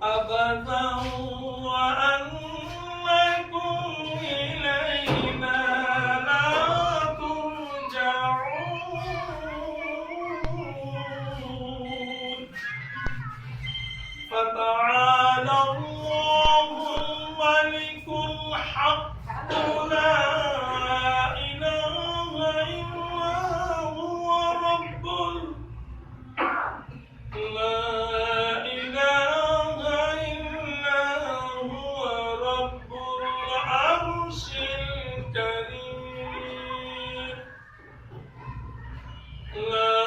أبدا وأنكم إلينا لا ترجعون فتعالى الله الملك الحق لا إله إلا هو رب لا إله إلا هو رب العرش الكريم لا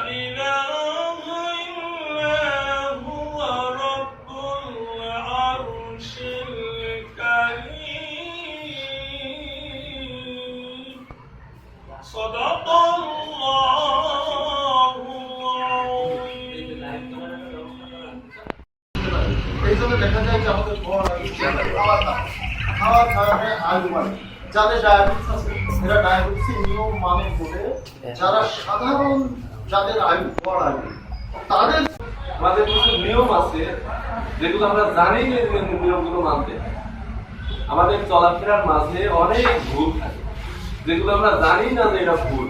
إله إلا هو رب العرش الكريم صدق الله العظيم এই জন্য দেখা যায় যে আমাদের খাওয়া খাওয়াটা আলু মানে যাদের ডায়াবেটিস আছে এরা ডায়াবেটিসের নিয়ম মানে বলে যারা সাধারণ যাদের আয়ু বড় আয়ু তাদের আমাদের কিছু নিয়ম আছে যেগুলো আমরা জানি যে নিয়মগুলো মানতে আমাদের চলাফেরার মাঝে অনেক ভুল থাকে যেগুলো আমরা জানি না যে এটা ভুল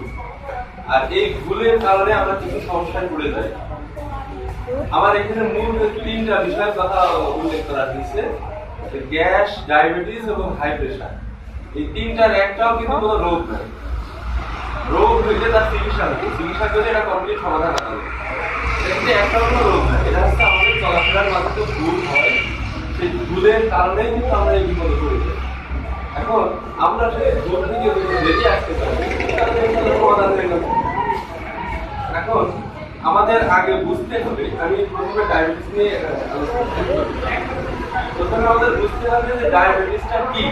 আর এই ভুলের কারণে আমরা কিছু সমস্যায় পড়ে যাই আমার এখানে মূল তিনটা বিষয়ের কথা উল্লেখ করা হয়েছে গ্যাস ডায়াবেটিস এবং হাই প্রেশার এই তিনটার একটাও কিন্তু কোনো রোগ নাই রোগ হইলে তার চিকিৎসা হবে চিকিৎসা করে এটা কমপ্লিট সমাধান করা যাবে কিন্তু একটা কোনো রোগ নাই এটা হচ্ছে আমাদের চলাফেরার মাঝে তো ভুল হয় সেই ভুলের কারণেই কিন্তু আমরা এই বিপদে পড়ে যাই এখন আমরা সেই ভুল থেকে বেরিয়ে আসতে পারি তাহলে সমাধান হয়ে যাবে এখন আমাদের আগে বুঝতে হবে আমি প্রথমে ডায়াবেটিস নিয়ে প্রথমে আমাদের বুঝতে হবে যে ডায়াবেটিসটা কি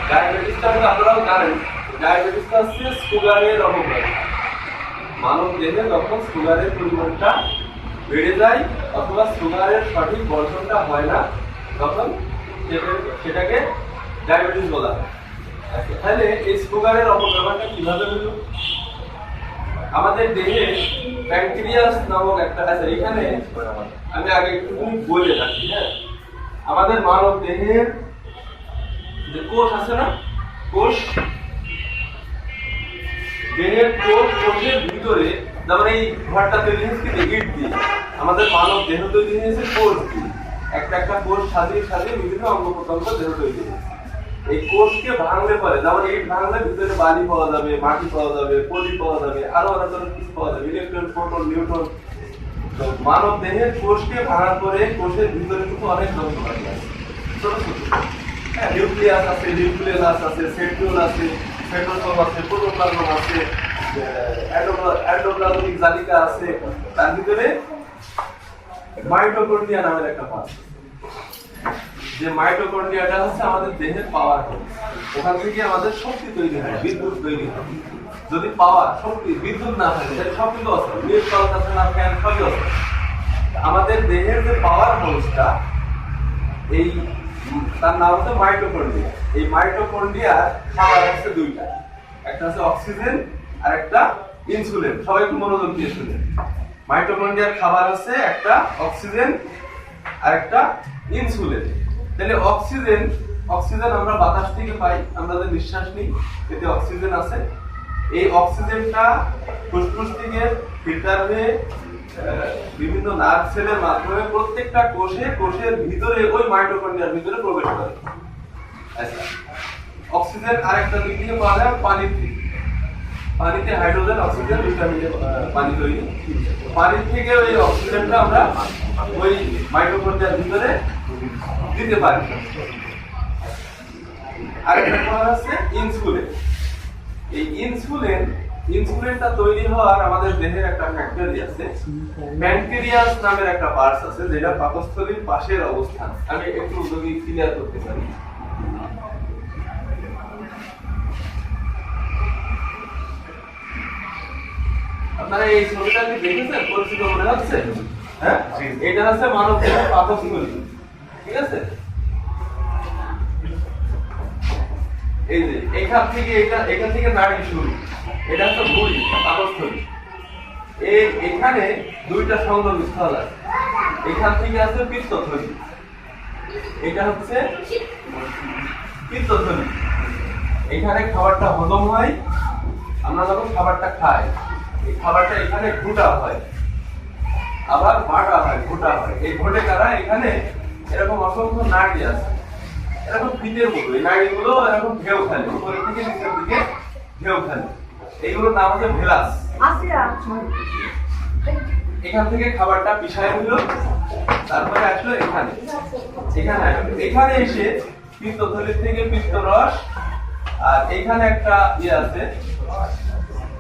ডায়াবেটিসটা হলো আপনারাও জানেন ডায়াবেটিসটা হচ্ছে সুগারের অবকাশ মানব দেহে যখন সুগারের পরিমাণটা বেড়ে যায় অথবা সুগারের সঠিক বর্ষণটা হয় না তখন সেটাকে ডায়াবেটিস বলা হয় তাহলে এই সুগারের অপব্যবহারটা কিভাবে হলো আমাদের দেহে প্যানক্রিয়াস নামক একটা আছে এখানে আমি আগে একটু বলে রাখি হ্যাঁ আমাদের মানব দেহের যে কোষ আছে না কোষ দেহের কোষের ভিতরে যেমন এই ঘরটা তৈরি হয়েছে ইট দিয়ে আমাদের মানব দেহ তৈরি হয়েছে কোষ দিয়ে একটা একটা কোষ সাজিয়ে সাজিয়ে বিভিন্ন অঙ্গ প্রত্যঙ্গ দেহ তৈরি হয়েছে এই কোষকে ভাঙলে পরে যেমন ইট ভাঙলে ভিতরে বালি পাওয়া যাবে মাটি পাওয়া যাবে পলি পাওয়া যাবে আরো অনেক ধরনের কিছু পাওয়া যাবে ইলেকট্রন প্রোটন নিউট্রন তো মানব দেহের কোষকে ভাঙার পরে কোষের ভিতরে কিন্তু অনেক যন্ত্রপাতি আছে ছোট ছোট হ্যাঁ নিউক্লিয়াস আছে নিউক্লিয়াস আছে সেন্ট্রিওল আছে সেন্ট্রোসোম আছে প্রোটোপ্লাজম আছে এন্ডোপ্লাজমিক জালিকা আছে তার ভিতরে মাইটোকন্ড্রিয়া নামের একটা পার্ট যে মাইটোকন্ড্রিয়াটা হচ্ছে আমাদের দেহের পাওয়ার ওখান থেকে আমাদের শক্তি তৈরি হয় বিদ্যুৎ তৈরি হয় যদি পাওয়ার শক্তি বিদ্যুৎ না থাকে তাহলে সব কিছু আছে নিউজ পাওয়ার আছে না ফ্যান সবই আছে আমাদের দেহের যে পাওয়ার হাউসটা এই তার নাম হচ্ছে মাইটোকন্ড্রিয়া এই মাইটোকন্ড্রিয়ার খাবার হচ্ছে দুইটা একটা হচ্ছে অক্সিজেন আর একটা ইনসুলিন সবাই একটু মনোযোগ দিয়ে শুনেন মাইটোকন্ড্রিয়ার খাবার হচ্ছে একটা অক্সিজেন আর একটা ইনসুলিন তাহলে অক্সিজেন আমরা বাতাস থেকে পাই আমরা যে নিঃশ্বাস নিই এতে অক্সিজেন আছে এই অক্সিজেনটা ফুসফুস থেকে ফিল্টার হয়ে বিভিন্ন নার্ভ সেলের মাধ্যমে প্রত্যেকটা কোষের ভিতরে ওই মাইটোকন্ড্রিয়ার ভিতরে প্রবেশ করে আচ্ছা অক্সিজেন আরেকটা দিক থেকে পাওয়া যায় পানিতে হাইড্রোজেন অক্সিজেন দুইটা মিলে পানি তৈরি পানি থেকে ওই অক্সিজেনটা আমরা ওই মাইটোকন্ড্রিয়ার ভিতরে দিতে পারি আরেকটা কথা হচ্ছে ইনসুলিন এই ইনসুলিনটা তৈরি হওয়ার আমাদের দেহের একটা ফ্যাক্টরি আছে প্যানক্রিয়াস নামের একটা পার্টস আছে যেটা পাকস্থলীর পাশের অবস্থান আমি একটু যদি ক্লিয়ার করতে পারি আপনারা এই ছবিটা কি দেখেছেন পরিচিত মনে হচ্ছে হ্যাঁ এটা হচ্ছে মানব দেহের পাকস্থলী ঠিক আছে এই যে এখান থেকে নাড়ি শুরু এটা হচ্ছে ভুঁড়ি পাকস্থলী এখানে দুইটা সংযোগস্থল আছে। এখান থেকে আছে পিত্তথলি, এটা হচ্ছে পিত্তথলি। এখানে খাবারটা হজম হয়। আমরা যখন খাবারটা খাই, এই খাবারটা এখানে ঘুটা হয়, আবার বাটা হয়, ঘুটা হয়। এই ঘটে কারা? এখানে এরকম অসংখ্য নাড়ি আছে, এরকম ফিতের মতো। এই নাড়িগুলো এরকম ঢেউ খেলে, উপরের থেকে নিচের দিকে ঢেউ খেলে। এইগুলোর নাম হচ্ছে ভেলাস। এখান থেকে খাবারটা পিছায় হলো, তারপরে আসলো এখানে, এখানে আসলো। এখানে এসে পিত্তথলি থেকে পিত্তরস, আর এখানে একটা ইয়ে আছে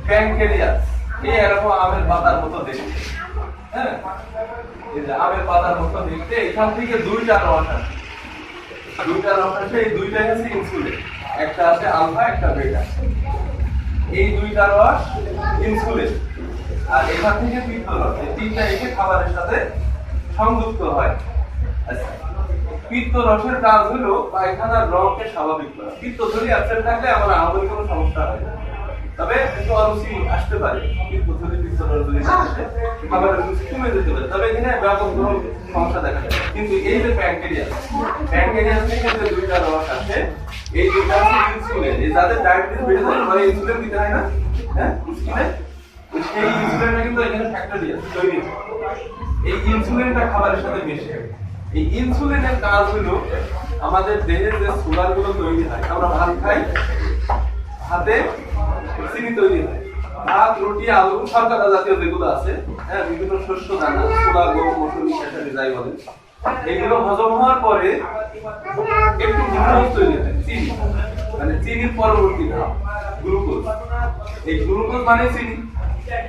প্যানক্রিয়াস। এরকম আমের পাতার মতো দেখতে, হ্যাঁ, এই যে আমের পাতার মতো দেখতে। এখান থেকে দুইটা রস আছে, দুইটা রস আছে। এই দুইটাই হচ্ছে ইনসুলিন, একটা আছে আলফা, একটা বেটা। এই দুইটা রস ইনসুলিন, আর এখান থেকে পিত্তরস। এই তিনটা এসে খাবারের সাথে সংযুক্ত হয়। আচ্ছা, পিত্তরসের কাজ হলো পায়খানার রঙকে স্বাভাবিক করা। পিত্তথলি অ্যাবসেন্ট থাকলে আমার আমাদের কোনো সমস্যা হয় না, তবে একটু অরুচি আসতে পারে। পিত্তথলি পিত্তরস যদি না আসে খাবারের রুচি কমে যেতে পারে, তবে এখানে ব্যাপক কোনো সমস্যা দেখা যায়। কিন্তু এই যে প্যানক্রিয়াস, প্যানক্রিয়াস থেকে যে দুইটা রস আসে, এই দুইটা হচ্ছে ইনসুলিন। এই যাদের ডায়াবেটিস বেড়ে যায় মানে ইনসুলিন দিতে হয় না, হ্যাঁ, স্কিনে, সেই ইনসুলিনটা কিন্তু এখানে ফ্যাক্টরি আছে তৈরি। এই ইনসুলিনটা খাবারের সাথে মেশে, এই ইনসুলিনের কাজ হলো আমাদের দেহে যে সুগার গুলো তৈরি হয়, আমরা ভাত খাই, ভাতে চিনি তৈরি হয়। ভাত, রুটি, আলু, শর্করা জাতীয় যেগুলো আছে, হ্যাঁ, বিভিন্ন শস্য দানা, ছোলা, গম, মসুরি, খেসারি যাই বলেন, এগুলো হজম হওয়ার পরে একটু গ্লুকোজ তৈরি হয়, চিনি, মানে চিনির পরবর্তী ধাপ গ্লুকোজ। এই গ্লুকোজ মানে চিনি।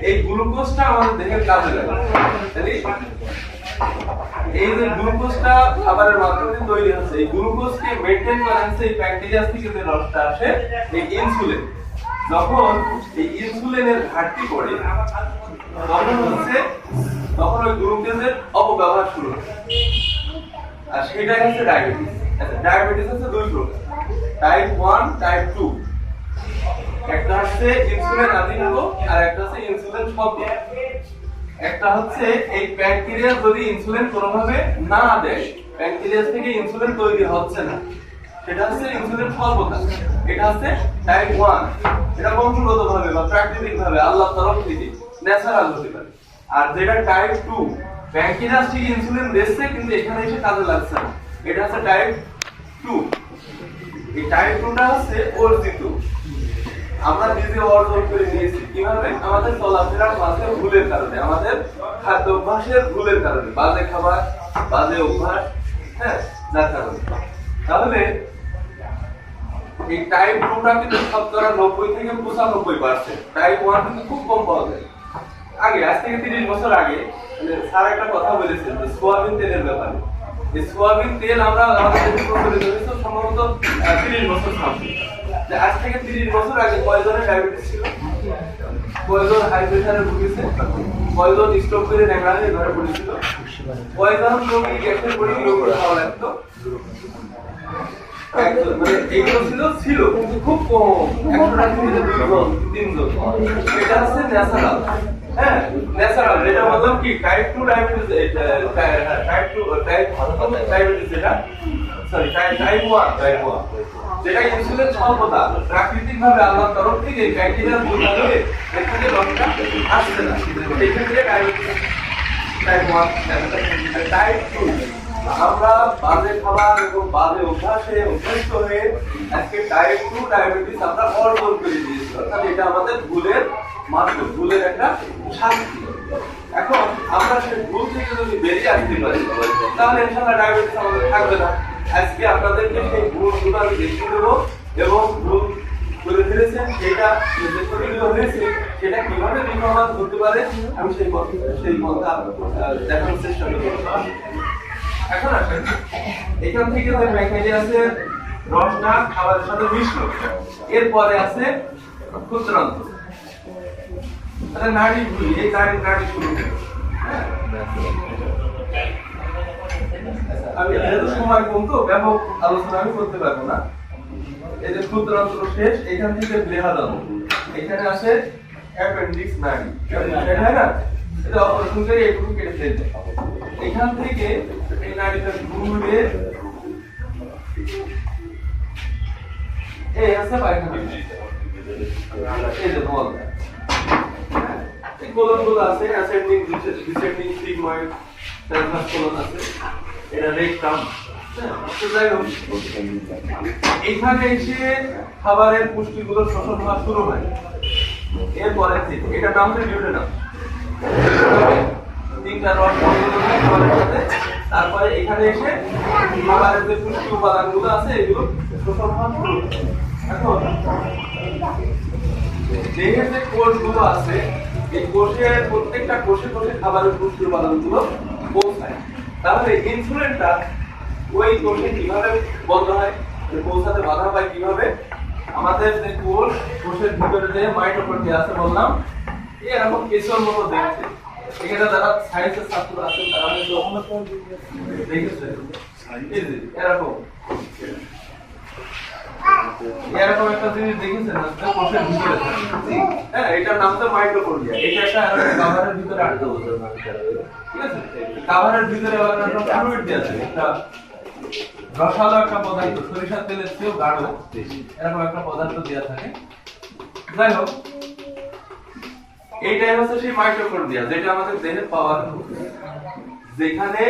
এই গ্লুকোজটা আমাদের দেহের কাজে লাগে। এই যে গ্লুকোজটা খাবারের মাধ্যমে তৈরি হচ্ছে, এই গ্লুকোজকে মেইনটেইন করা হচ্ছে এই প্যানক্রিয়াস থেকে যে রসটা আসে, এই ইনসুলিন। যখন এই ইনসুলিনের ঘাটতি পড়ে, তখন ওই গ্লুকোজের অপব্যবহার শুরু হয়, আর সেটাই হচ্ছে ডায়াবেটিস। ডায়াবেটিস হচ্ছে দুই প্রকার, টাইপ 1, টাইপ 2। একটা হচ্ছে ইনসুলিন আধীন রোগ, আর একটা হচ্ছে ইনসুলিন স্বল্প। একটা হচ্ছে এই প্যানক্রিয়াস যদি ইনসুলিন কোনোভাবে না দেয়, প্যানক্রিয়াস থেকে ইনসুলিন তৈরি হচ্ছে না, সেটা হচ্ছে ইনসুলিন স্বল্পতা। এটা হচ্ছে টাইপ 1। এটা বংশগতভাবে বা প্রাকৃতিকভাবে আল্লাহর তরফ থেকে ন্যাচারাল হতে পারে। আর যেটা টাইপ 2, প্যানক্রিয়াস থেকে ইনসুলিন দিচ্ছে কিন্তু এখানে এসে কাজে লাগছে না, এটা হচ্ছে টাইপ 2। এই টাইপ 2টা হচ্ছে অর্জিত, আমরা নিজে অর্জন করে নিয়েছি। কিভাবে? আমাদের চলাফেরার মাঝে ভুলের কারণে, আমাদের খাদ্য অভ্যাসের ভুলের কারণে, বাজে খাবার, বাজে অভ্যাস, হ্যাঁ, যার কারণে। তাহলে এই টাইপ 2টা কিন্তু শতকরা 90 থেকে 95%, টাইপ 1 কিন্তু খুব কম পাওয়া যায়। আগে, আজ থেকে 30 বছর আগে স্যার একটা কথা বলেছেন যে সোয়াবিন তেলের ব্যাপারে। এই সোয়াবিন তেল আমরা আমাদের দেশে প্রচলিত হয়েছে সম্ভবত 30 বছর সামনে। আজ থেকে 30 বছর আগে কয়জনের ডায়াবেটিস ছিল, কয়জন হাই প্রেসারে ভুগেছে, কয়জন স্ট্রোক করে নেগড়ালে ঘরে পড়েছিল, কয়জন রোগী গ্যাসের পরিমাণ খাওয়া লাগতো, একজন। মানে এগুলো ছিল কিন্তু খুব কম, 100টা থেকে 2জন 3জন। এটা হচ্ছে ন্যাচারাল, হ্যাঁ, ন্যাচারাল। যেটা বললাম কি টাইপ 2 ডায়াবেটিস, টাইপ 2 ডায়াবেটিস, যেটা সরি টাইপ 1 যেটা ইনসুলিন স্বল্পতা, প্রাকৃতিকভাবে আল্লাহর তরফ থেকে ব্যাকটেরিয়া দুর্বল হয়ে এখানে রসটা আসছে না, এই ক্ষেত্রে ডায়াবেটিস টাইপ 1। টাইপ 2 আমরা বাজে খাবার এবং বাজে অভ্যাসে অভ্যস্ত হয়ে আজকে টাইপ 2 ডায়াবেটিস আমরা অর্জন করে দিয়েছি। অর্থাৎ এটা আমাদের ভুলের মাধ্যম, ভুলের একটা শাস্তি। এখন আমরা সেই ভুল থেকে যদি বেরিয়ে আসতে পারি, তাহলে ইনশাআল্লাহ ডায়াবেটিস আমাদের থাকবে না। আজকে আপনাদেরকে সেই ভুলগুলো আমি দেখিয়ে দেবো, এবং ভুল করে ফেলেছেন সেটা যে ক্ষতিগুলো হয়েছে সেটা কিভাবে রিকভার করতে পারে আমি সেই পথ দেখানোর চেষ্টা করব। এখন আসেন, এখান থেকে যে প্যানক্রিয়াসের রসটা খাবারের সাথে মিশলো, এরপরে আছে ক্ষুদ্রান্তর, তাহলে নাড়ি ভুলি, এই নাড়ি শুরু। আমি যেহেতু সময় কম তো ব্যাপক আলোচনা আমি করতে পারবো না। এই যে ক্ষুদ্রান্তর শেষ, এখান থেকে বৃহদান্তর, এখানে আসে অ্যাপেন্ডিক্স নারী তাই না? এটা অপারেশন করে একটু কেটে ফেলতে এখান থেকে এই নারীটা ঘুরে এই আছে পায়খানা এই যে বল এই কোলনগুলো আছে ascending descending sigmoid transverse colon আছে এটা রেকটাম তো যাই হোক এখানে এসে খাবারের পুষ্টিগুলো শোষণ হওয়া শুরু হয় এরপরে থেকে এটা নাম হচ্ছে ডিউটেনাম তিনটা রড খাবারের সাথে তারপরে এখানে এসে খাবারের যে পুষ্টি উপাদানগুলো আছে এগুলো শোষণ হওয়া শুরু হয় এখন দেহের যে কোষগুলো আছে এই কোষের প্রত্যেকটা কোষে কোষে খাবারের পুষ্টি উপাদানগুলো পৌঁছায় তাহলে ইনসুলিনটা ওই কোষে কিভাবে বন্ধ হয় পৌঁছাতে বাধা পায় কিভাবে আমাদের যে কোষের ভিতরে যে মাইটোকন্ড্রিয়া আছে বললাম এরকম কেশর মতো দেখতে এখানে যারা সায়েন্সের ছাত্র আছেন তারা হয়তো দেখেছে এরকম এরকম একটা জিনিস দেখেছেন কোষের ভিতরে হ্যাঁ এটার নাম তো মাইটোকন্ড্রিয়া এটা একটা কাভারের ভিতরে আটকে বছর ঠিক আছে কাভারের ভিতরে একটা ফ্লুইড দেওয়া আছে একটা রসালো একটা পদার্থ সরিষার তেলের চেয়েও গাঢ় এরকম একটা পদার্থ দেওয়া থাকে যাই হোক এইটাই হচ্ছে সেই মাইটোকন্ড্রিয়া যেটা আমাদের দেহের পাওয়ার যেখানে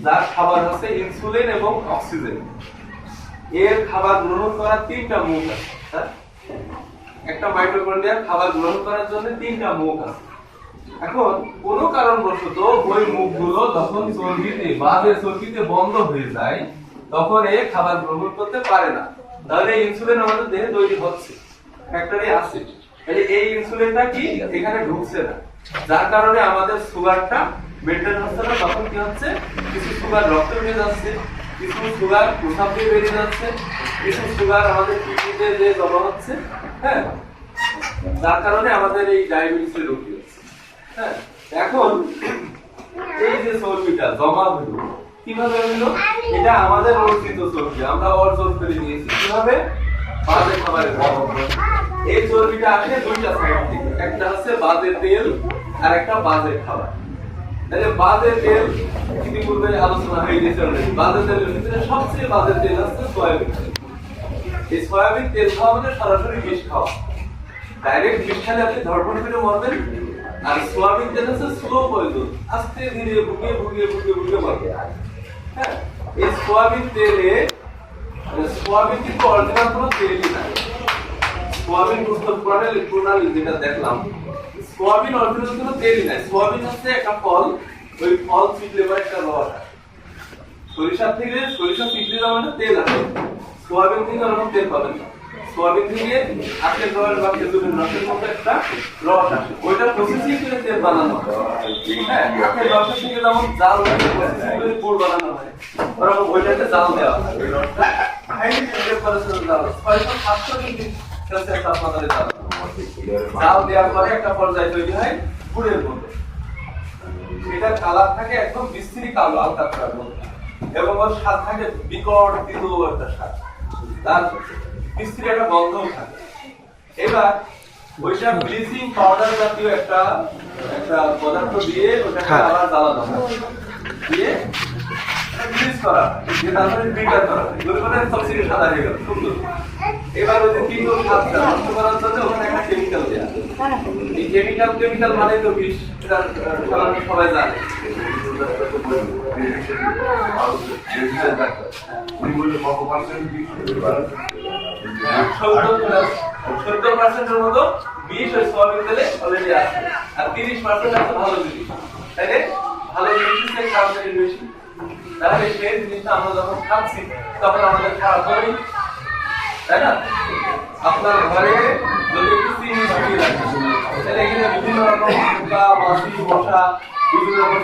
যার খাবার হচ্ছে ইনসুলিন এবং অক্সিজেন এর খাবার গ্রহণ করার তিনটা মুখ আছে একটা মাইটোকন্ড্রিয়ার খাবার গ্রহণ করার জন্য তিনটা মুখ আছে এখন কোনো কারণবশত ওই মুখগুলো যখন চর্বিতে বন্ধ হয়ে যায় তখন এ খাবার গ্রহণ করতে পারে না তাহলে ইনসুলিন আমাদের দেহে তৈরি হচ্ছে ফ্যাক্টরি আছে তাহলে এই ইনসুলিনটা কি এখানে ঢুকছে না যার কারণে আমাদের সুগারটা মেইনটেইন হচ্ছে না তখন কি হচ্ছে কিছু সুগার রক্তে বেরিয়ে যাচ্ছে কিছু সুগার প্রস্রাব দিয়ে বেরিয়ে যাচ্ছে কিছু সুগার আমাদের কিডনিতে যে জমা হচ্ছে হ্যাঁ যার কারণে আমাদের এই ডায়াবেটিসের রোগ হচ্ছে হ্যাঁ এখন এই যে চর্বিটা জমা হলো কিভাবে হলো এটা আমাদের অর্জিত চর্বি আমরা অর্জন করে নিয়েছি কিভাবে বাজে খাবারের এই চর্বিটা আসে দুইটা সাইড থেকে একটা হচ্ছে বাজে তেল আর একটা বাজে খাবার তাহলে বাজে তেল ইতিপূর্বে আলোচনা হয়ে গেছে অলরেডি বাজে তেলের ভিতরে সবচেয়ে বাজে তেল হচ্ছে সয়াবিন এই সয়াবিন তেল খাওয়া মানে সরাসরি বিষ খাওয়া ডাইরেক্ট বিষ খেলে আপনি ধড়ফড় করে মরবেন আর সোয়াবিন তেল হচ্ছে স্লো পয়জন আস্তে ধীরে ভুগিয়ে মরবে হ্যাঁ এই সোয়াবিন তেলে সোয়াবিন কিন্তু অরিজিনাল কোনো তেলই না সোয়াবিন প্রণালী যেটা দেখলাম সোয়াবিন অরিজিনাল কোনো তেলই নাই সোয়াবিন হচ্ছে একটা ফল ওই ফল ছিটলে পরে একটা রস সরিষা ছিটলে মানে তেল আসে সোয়াবিন থেকে ওরকম তেল পাবেন না সোয়াবিন থেকে আখের রস বা খেজুরের রসের মতো একটা রস আসে ওইটা প্রসেসিং করে তেল বানানো হয় হ্যাঁ আখের রসের থেকে যেমন জাল করে গুড় বানানো হয় ওরকম ওইটাতে জাল দেওয়া হয় ওই রসটা হাইলি টেম্পারেচারে জাল 600-700 ডিগ্রি সেলসিয়াস তাপমাত্রায় জাল দেওয়ার পরে একটা পর্যায় তৈরি হয় গুড়ের মতো এটার কালার থাকে একদম বিশ্রী কালো আলতা কালো এবং ওর স্বাদ থাকে বিকট তিতো একটা স্বাদ তার বিশ্রী একটা গন্ধও থাকে এবার ওইটা ব্লিচিং পাউডার জাতীয় একটা পদার্থ দিয়ে ওটাকে আবার জ্বালানো হয় দিয়ে ব্লিচ করা হয় দিয়ে তারপরে ফিল্টার করা হয় যদি মানে সবচেয়ে সাদা হয়ে গেল সুন্দর এবার ওই যে কিন্তু স্বাদটা নষ্ট করার জন্য ওখানে একটা কেমিক্যাল দেওয়া এই কেমিক্যাল মানে তো বিষ এটা সবাই জানে $70% মতো বিষ ওই সোয়াবিন তেলে অলরেডি আছে আর 30% আছে ভালো জিনিস তাইলে ভালো জিনিস থেকে খারাপ জিনিস বেশি তাহলে সেই জিনিসটা আমরা যখন খাচ্ছি তখন আমাদের খারাপ হবেই তাই না আপনার ঘরে যদি একটু চিনি ছিটিয়ে রাখেন তাহলে এখানে বিভিন্ন রকম পোকা মাছি মশা বিভিন্ন রকম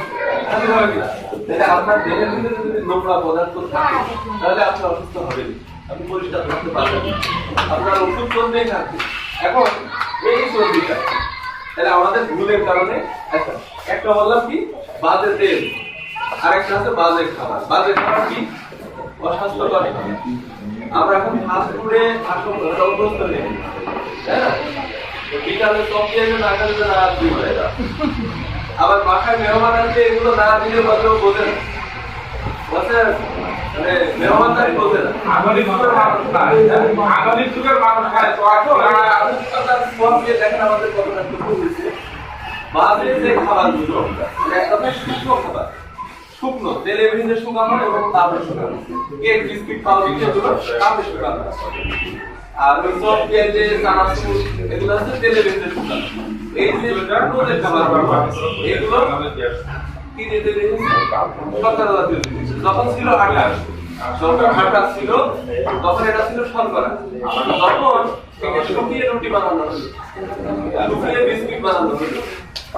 ক্ষতি হবে কিনা তাহলে আপনার দেহের ভিতরে যদি নোংরা পদার্থ থাকে তাহলে আপনি অসুস্থ হবেন আপনি পরিষ্কার থাকতে পারবেন আপনার ওষুধ চলতেই থাকবে এখন এই চর্বিটা তাহলে আমাদের ভুলের কারণে একটা বললাম কি বাজে তেল আরেকটা হচ্ছে বাজে খাবার কি অস্বাস্থ্যকর আমরা এখন ফাস্ট ফুডে অভ্যস্ত নেই তাই না বিকালে চপ পেঁয়াজে না খেলে তো রাত দুই হয় না। আবার বাসায় মেহমান আসলে এগুলো না দিলে বলতে বোঝে না, বলছে মানে মেহমানদারি বোঝে না। আধুনিক যুগের মানুষ নাই, আধুনিক যুগের মানুষ নাই তো আসলে চপ দিয়ে দেখেন আমাদের কতটা দুঃখ হয়েছে। বাজে যে খাবারগুলো এক কথায় শুকনো খাবার, শুকনো তেলে ভেজে শুকানো এবং তাপে শুকানো, কেক বিস্কিট পাউরুটি এগুলো তাপে শুকানো, আর ওই চপ পেঁয়াজে চানাচুর এগুলো হচ্ছে তেলে ভেজে শুকানো। এই যে রোদের খাবার এগুলো কি দিতে দিয়েছে? সরকারওয়ালা দিয়ে দিয়েছে। যখন ছিল আটা, যখন আটা ছিল তখন এটা ছিল শর্করা, তখন থেকে শুকিয়ে রুটি বানানো হলো, শুকিয়ে বিস্কিট বানানো হলো,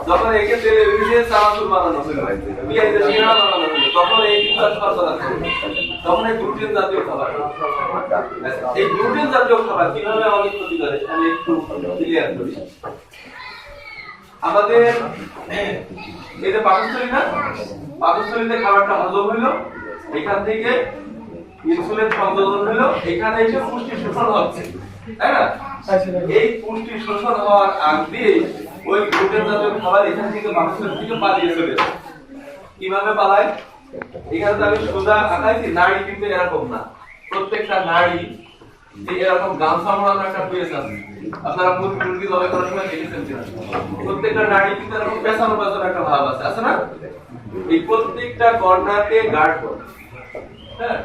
যখন একে তেলে ভেজে চানাচুর বানানো হলো, পেঁয়াজের সিঙ্গাড়া বানানো হলো, তখন এই কিন্তু আর শর্করা ছিল না। তখন এই গ্লুটেন জাতীয় খাবার। এই গ্লুটেন জাতীয় খাবার কিভাবে আমাদের ক্ষতি করে আমি একটু ক্লিয়ার করি। আমাদের এই যে পাকস্থলী না, পাকস্থলীতে খাবারটা হজম হইলো, এখান থেকে ইনসুলিন সংযোজন হলো, এখানে এসে পুষ্টি শোষণ হচ্ছে, তাই না? এই পুষ্টি শোষণ হওয়ার আগ দিয়ে ওই গ্লুটেন জাতীয় খাবার এখান থেকে পাকস্থলী থেকে পালিয়ে চলে যায়। কিভাবে পালায়? এখানে তো আমি সোজা আঁকাইছি, নাড়ি কিন্তু এরকম না, প্রত্যেকটা নাড়ি এরকম গামছা মোড়ানো একটা পেজ আছে, আপনারা মুরগি জবাই করার সময় দেখেছেন কিনা? প্রত্যেকটা নাড়ি কিন্তু এরকম পেছানো পেছানো একটা ভাব আছে, আছে না? এই প্রত্যেকটা কর্নারকে গার্ড করে, হ্যাঁ,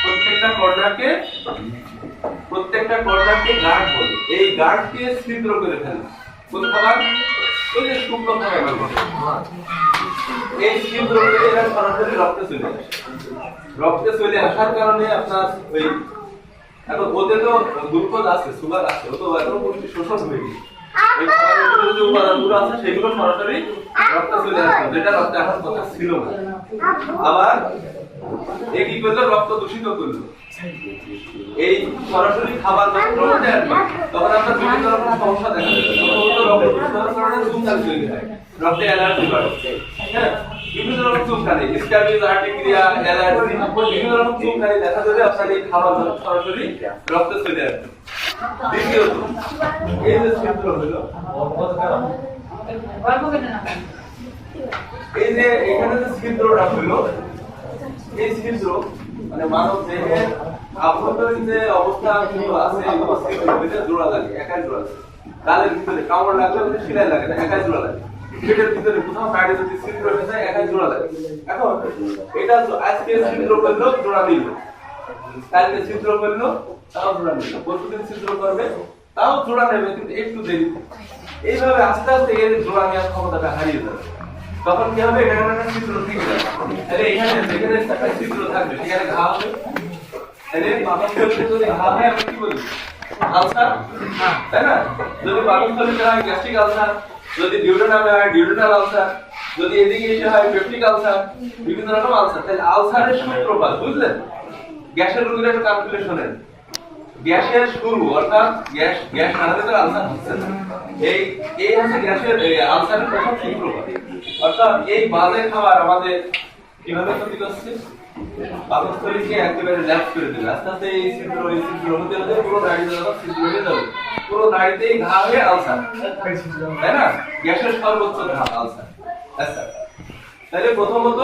প্রত্যেকটা কর্নারকে গার্ড বলে। এই গার্ডকে ছিদ্র করে ফেলে কোন খাবার? ওই যে শুকনো খাবার, এই ছিদ্র করে এরা সরাসরি রক্তে চলে আসে। রক্তে চলে আসার কারণে আপনার ওই এখন ওতে তো গ্লুকোজ আছে, সুগার আছে, ও তো এখন পুষ্টি শোষণ হয়ে গেছে। এই খাবারের ভিতরে যে উপাদানগুলো আছে সেগুলো সরাসরি রক্তে চলে আসে, যেটা রক্তে আসার কথা ছিল না। আবার এই কি করলো? রক্ত দূষিত করলো। এই সরাসরি খাবার যখন রক্তে আসবে তখন আপনার বিভিন্ন রকম সমস্যা দেখা যাবে। রক্ত দূষিত হওয়ার কারণে চুলকানি তৈরি হয়, রক্তে অ্যালার্জি বাড়ে, হ্যাঁ, বিভিন্ন রকম চুলকানি, স্ক্যাবিজ, আর্টিক্রিয়া, অ্যালার্জি, বিভিন্ন রকম চুলকানি দেখা যাবে আপনার এই খাবার সরাসরি রক্তে চলে আসবে। দ্বিতীয়ত এই যে ছিদ্র হলো, এই যে এখানে যে ছিদ্রটা হলো, এই ছিদ্র মানে মানব দেহের আভ্যন্তরীণ যে অবস্থা আছে এগুলো ছিদ্র হইতে জোড়া লাগে, একাই জোড়া লাগে। গালের ভিতরে কামড় লাগলে সেলাই লাগে না, একাই জোড়া লাগে। পেটের ভিতরে কোথাও নাড়ি যদি ছিদ্র হয়ে যায় একাই জোড়া লাগে। এখন এটা আজকে ছিদ্র করলো, জোড়া দিল, কালকে ছিদ্র করলো, তাও জোড়া নিল, পরশুদিন ছিদ্র করবে, তাও জোড়া নেবে, কিন্তু একটু দেরি। এইভাবে আস্তে আস্তে এর জোড়া নেওয়ার ক্ষমতাটা হারিয়ে যাবে। তখন কি হবে? এটা একটা ছিদ্র থেকে যাবে, তাহলে এখানে যেখানে একটা ছিদ্র থাকবে সেখানে ঘা হবে। তাহলে পাকস্থলীতে যদি ঘা হয় আমরা কি বলি? আলসার, তাই না? যদি পাকস্থলীতে হয় গ্যাস্ট্রিক আলসার, যদি ডিউডেনামে হয় ডিউডেনাল আলসার, যদি এদিকে এসে হয় পেপটিক আলসার, বিভিন্ন রকম আলসার। তাহলে আলসারের সূত্রপাত বুঝলেন? গ্যাসের রোগীরা একটু ক্যালকুলেশনের গ্যাসের শুরু, অর্থাৎ গ্যাস না হলে তো আলসার হচ্ছে না। এই হচ্ছে গ্যাসের আলসারের প্রথম সূত্রপাত। অর্থাৎ এই বাজে খাবার আমাদের কিভাবে ক্ষতি করছে? পাকস্থলীকে একেবারে ল্যাপস করে দেবে। আস্তে আস্তে এই ছিদ্র হতে হতে পুরো নাড়িতে ছিদ্র হয়ে যাবে, পুরো নাড়িতেই ঘা হয়ে আলসার, তাই না? গ্যাসের সর্বোচ্চ ঘা আলসার। আচ্ছা, তাহলে প্রথমত